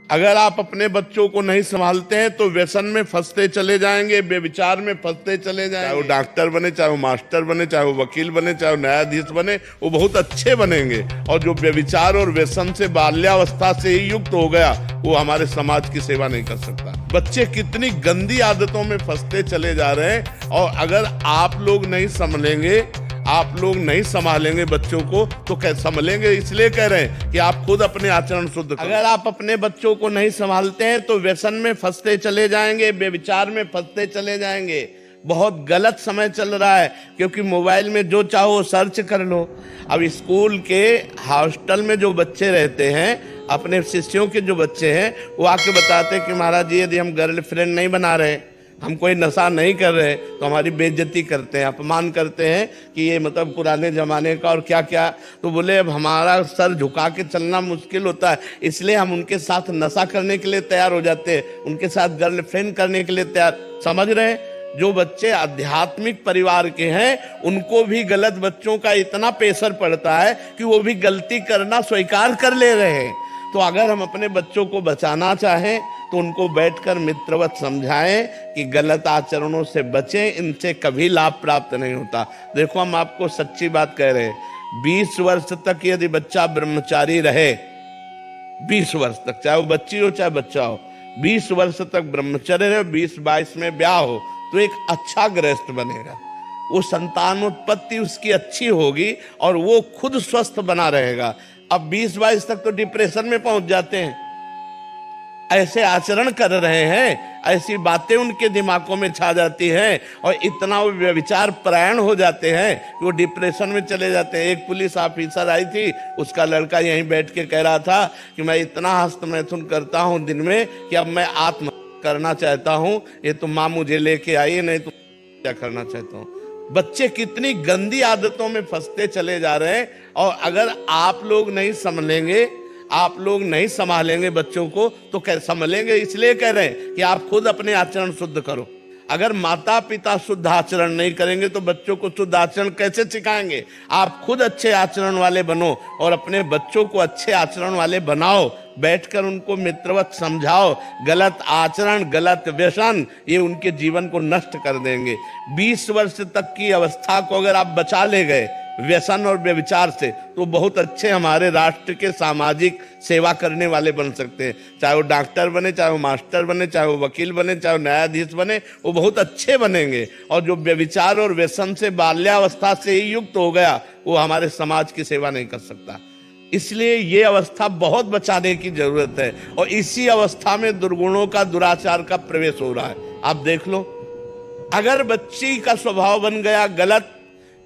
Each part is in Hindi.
अगर आप अपने बच्चों को नहीं संभालते हैं तो व्यसन में फंसते चले जाएंगे, बेविचार में फंसते चले जाएंगे। चाहे वो डॉक्टर बने, चाहे वो मास्टर बने, चाहे वो वकील बने, चाहे वो न्यायाधीश बने, वो बहुत अच्छे बनेंगे। और जो बेविचार और व्यसन से बाल्यावस्था से ही युक्त हो गया, वो हमारे समाज की सेवा नहीं कर सकता। बच्चे कितनी गंदी आदतों में फंसते चले जा रहे हैं, और अगर आप लोग नहीं संभलेंगे, आप लोग नहीं संभालेंगे बच्चों को, तो कैसे संभलेंगे? इसलिए कह रहे हैं कि आप खुद अपने आचरण शुद्ध करो। अगर आप अपने बच्चों को नहीं संभालते हैं तो व्यसन में फंसते चले जाएंगे, बेविचार में फंसते चले जाएंगे। बहुत गलत समय चल रहा है, क्योंकि मोबाइल में जो चाहो सर्च कर लो। अब स्कूल के हॉस्टल में जो बच्चे रहते हैं, अपने शिष्यों के जो बच्चे हैं, वो आके बताते हैं कि महाराज जी, यदि हम गर्लफ्रेंड नहीं बना रहे, हम कोई नशा नहीं कर रहे, तो हमारी बेइज्जती करते हैं, अपमान करते हैं कि ये मतलब पुराने ज़माने का और क्या क्या। तो बोले अब हमारा सर झुका के चलना मुश्किल होता है, इसलिए हम उनके साथ नशा करने के लिए तैयार हो जाते हैं, उनके साथ गर्लफ्रेंड करने के लिए तैयार। समझ रहे हैं? जो बच्चे आध्यात्मिक परिवार के हैं, उनको भी गलत बच्चों का इतना प्रेशर पड़ता है कि वो भी गलती करना स्वीकार कर ले रहे हैं। तो अगर हम अपने बच्चों को बचाना चाहें तो उनको बैठकर मित्रवत समझाएं कि गलत आचरणों से बचें, इनसे कभी लाभ प्राप्त नहीं होता। देखो, हम आपको सच्ची बात कह रहे हैं, 20 वर्ष तक यदि बच्चा ब्रह्मचारी रहे, 20 वर्ष तक, चाहे वो बच्ची हो चाहे बच्चा हो, 20 वर्ष तक ब्रह्मचर्य रहे, 20-22 में ब्याह हो, तो एक अच्छा गृहस्थ बनेगा। वो संतानोत्पत्ति उसकी अच्छी होगी और वो खुद स्वस्थ बना रहेगा। अब 20-22 तक तो डिप्रेशन में पहुंच जाते हैं, ऐसे आचरण कर रहे हैं, ऐसी बातें उनके दिमागों में छा जाती हैं, और इतना वो व्यभिचार परायण हो जाते हैं कि वो डिप्रेशन में चले जाते हैं। एक पुलिस ऑफिसर आई थी, उसका लड़का यहीं बैठ के कह रहा था कि मैं इतना हस्तमैथुन करता हूं दिन में कि अब मैं आत्महत्या करना चाहता हूं, ये तो माँ मुझे लेके आई, नहीं तो क्या करना चाहता हूं। बच्चे कितनी गंदी आदतों में फंसते चले जा रहे हैं, और अगर आप लोग नहीं संभलेंगे, आप लोग नहीं संभालेंगे बच्चों को, तो कैसे संभलेंगे? इसलिए कह रहे हैं कि आप खुद अपने आचरण शुद्ध करो। अगर माता पिता शुद्ध आचरण नहीं करेंगे तो बच्चों को शुद्ध आचरण कैसे सिखाएंगे? आप खुद अच्छे आचरण वाले बनो और अपने बच्चों को अच्छे आचरण वाले बनाओ। बैठकर उनको मित्रवत समझाओ। गलत आचरण, गलत व्यसन, ये उनके जीवन को नष्ट कर देंगे। 20 वर्ष तक की अवस्था को अगर आप बचा ले गए व्यसन और व्यभिचार से, तो बहुत अच्छे हमारे राष्ट्र के सामाजिक सेवा करने वाले बन सकते हैं। चाहे वो डॉक्टर बने, चाहे वो मास्टर बने, चाहे वो वकील बने, चाहे वो न्यायाधीश बने, वो बहुत अच्छे बनेंगे। और जो व्यभिचार और व्यसन से बाल्यावस्था से ही युक्त हो गया, वो हमारे समाज की सेवा नहीं कर सकता। इसलिए ये अवस्था बहुत बचाने की जरूरत है, और इसी अवस्था में दुर्गुणों का, दुराचार का प्रवेश हो रहा है। आप देख लो, अगर बच्ची का स्वभाव बन गया गलत,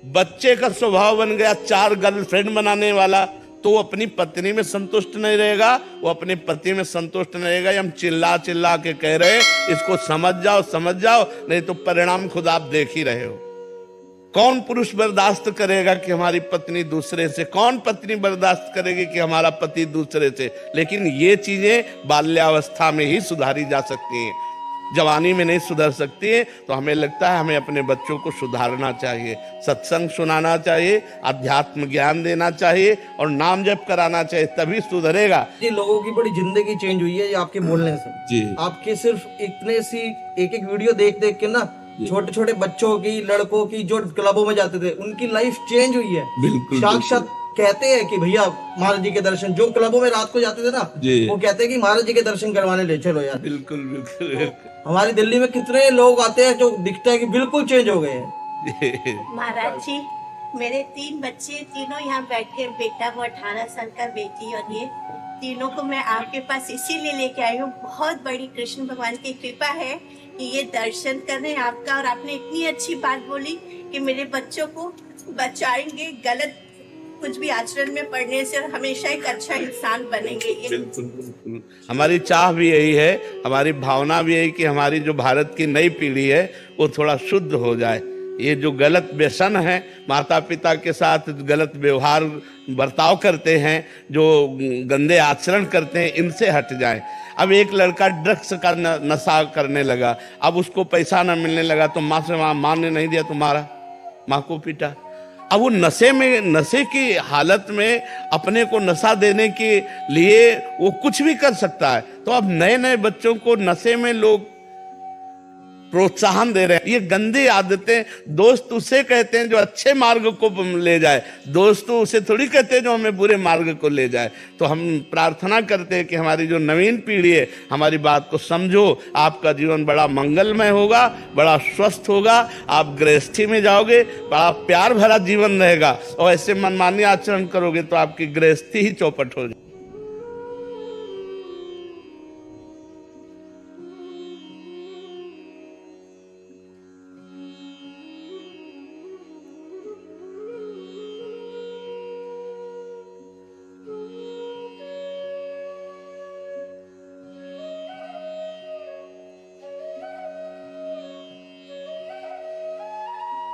बच्चे का स्वभाव बन गया 4 गर्लफ्रेंड बनाने वाला, तो वो अपनी पत्नी में संतुष्ट नहीं रहेगा, वो अपने पति में संतुष्ट नहीं रहेगा। हम चिल्ला चिल्ला के कह रहे हैं इसको समझ जाओ, समझ जाओ, नहीं तो परिणाम खुद आप देख ही रहे हो। कौन पुरुष बर्दाश्त करेगा कि हमारी पत्नी दूसरे से, कौन पत्नी बर्दाश्त करेगी कि हमारा पति दूसरे से? लेकिन ये चीजें बाल्यावस्था में ही सुधारी जा सकती हैं, जवानी में नहीं सुधर सकती है। तो हमें लगता है हमें अपने बच्चों को सुधारना चाहिए, सत्संग सुनाना चाहिए, अध्यात्म ज्ञान देना चाहिए और नाम जप कराना चाहिए, तभी सुधरेगा। ये लोगों की बड़ी जिंदगी चेंज हुई है ये आपके बोलने से जी। आपके सिर्फ इतने सी एक वीडियो देख देख के ना, छोटे छोटे बच्चों की, लड़कों की जो क्लबों में जाते थे, उनकी लाइफ चेंज हुई है। बिल्कुल, साक्षात कहते हैं कि भैया महाराज जी के दर्शन, जो क्लबों में रात को जाते थे ना, वो कहते हैं कि महाराज जी के दर्शन करवाने ले चलो यार। बिल्कुल बिल्कुल। हमारी दिल्ली में कितने लोग आते हैं जो दिखता है कि बिल्कुल चेंज हो गए हैं। महाराज जी, मेरे 3 बच्चे, तीनों यहाँ बैठ के, बेटा वो 18 साल का, बेटी, और ये तीनों को मैं आपके पास इसीलिए लेके आई हूँ। बहुत बड़ी कृष्ण भगवान की कृपा है कि ये दर्शन कर रहे हैं आपका, और आपने इतनी अच्छी बात बोली कि मेरे बच्चों को बचाएंगे गलत कुछ भी आचरण में पड़ने से, और हमेशा एक अच्छा इंसान बनेंगे। बिल्कुल बिल्कुल, हमारी चाह भी यही है, हमारी भावना भी यही कि हमारी जो भारत की नई पीढ़ी है वो थोड़ा शुद्ध हो जाए। ये जो गलत व्यसन है, माता पिता के साथ गलत व्यवहार बर्ताव करते हैं, जो गंदे आचरण करते हैं, इनसे हट जाए। अब एक लड़का ड्रग्स का नशा करने लगा, अब उसको पैसा न मिलने लगा तो माँ से माँ ने नहीं दिया, तुम्हारा माँ को पीटा। अब वो नशे की हालत में अपने को नशा देने के लिए वो कुछ भी कर सकता है। तो अब नए नए बच्चों को नशे में लोग प्रोत्साहन दे रहे हैं। ये गंदी आदतें, दोस्त उसे कहते हैं जो अच्छे मार्ग को ले जाए, दोस्त तो उसे थोड़ी कहते हैं जो हमें बुरे मार्ग को ले जाए। तो हम प्रार्थना करते हैं कि हमारी जो नवीन पीढ़ी है, हमारी बात को समझो, आपका जीवन बड़ा मंगलमय होगा, बड़ा स्वस्थ होगा, आप गृहस्थी में जाओगे, बड़ा प्यार भरा जीवन रहेगा। और ऐसे मनमानी आचरण करोगे तो आपकी गृहस्थी ही चौपट हो जाएगी।